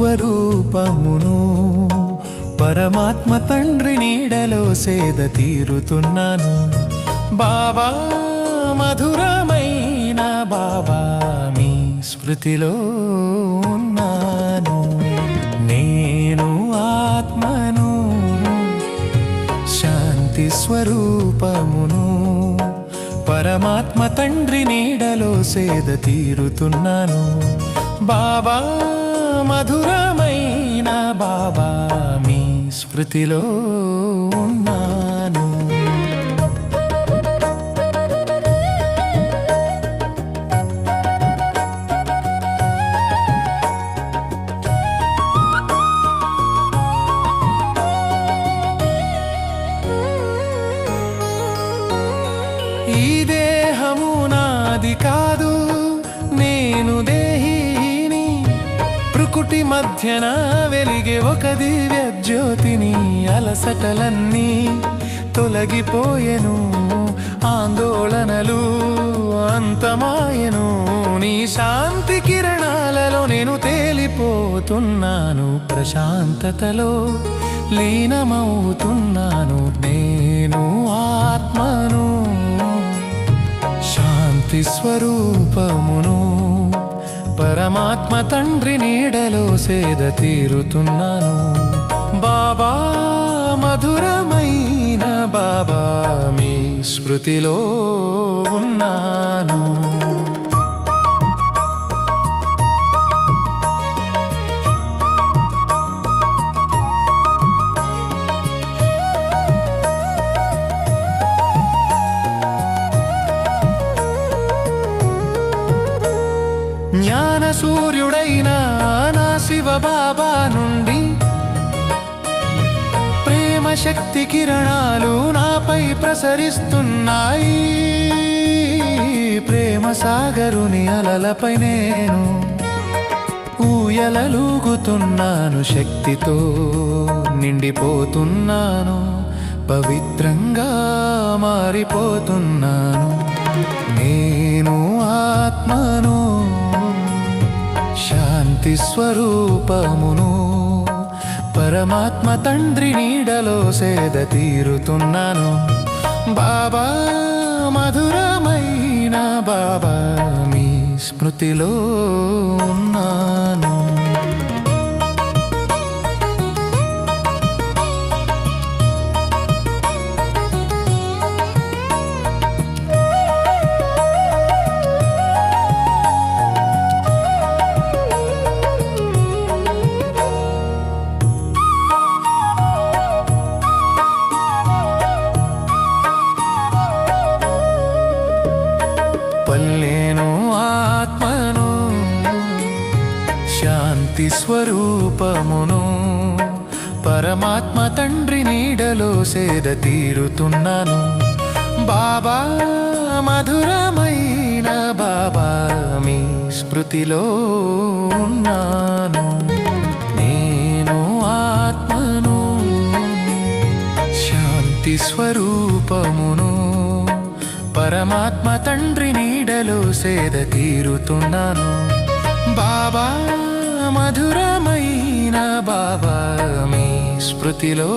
స్వరూపమును పరమాత్మ తండ్రి నీడలో సేద తీరుతున్నాను బాబా మధురమైన బాబా మీ స్మృతిలో ఉన్నాను నేను ఆత్మను శాంతి స్వరూపమును పరమాత్మ తండ్రి నీడలో సేద తీరుతున్నాను బాబా మధురమైన బాబా మీ స్మృతిలో ఉన్నాను ఈ దేహము నాది కాదు నేను దేహిని ప్రకృతి మధ్యన వెలిగే ఒక దివ్య జ్యోతిని అలసటలన్నీ తొలగిపోయెను ఆందోళనలు అంతమాయెను నీ శాంతి కిరణాలలో నేను తేలిపోతున్నాను ప్రశాంతతలో లీనమవుతున్నాను నేను ఆత్మను శాంతి స్వరూపమును పరమాత్మ తండ్రి నీడలో సేద తీరుతున్నాను బాబా మధురమైన బాబా మీ స్మృతిలో ఉన్నాను జ్ఞాన సూర్యుడైన నా శివ బాబా నుండి ప్రేమ శక్తి కిరణాలు నాపై ప్రసరిస్తున్నాయి ప్రేమ సాగరుని అలలపై నేను ఊయలలూగుతున్నాను శక్తితో నిండిపోతున్నాను పవిత్రంగా మారిపోతున్నాను నేను ఆత్మను శాంతి స్వరూపమును పరమాత్మ తండ్రి నీడలో సేద తీరుతున్నాను బాబా మధురమైన బాబా మీ స్మృతిలో ఉన్నాను పల్లేను ఆత్మను శాంతి స్వరూపమును పరమాత్మ తండ్రి నీడలో సేద తీరుతున్నాను బాబా మధురమైన బాబా మీ స్మృతిలో ఉన్నాను నేను ఆత్మను శాంతి స్వరూపమును పరమాత్మ తండ్రి నీడలో సేద తీరుతున్నాను బాబా మధురమైన బాబా మీ స్మృతిలో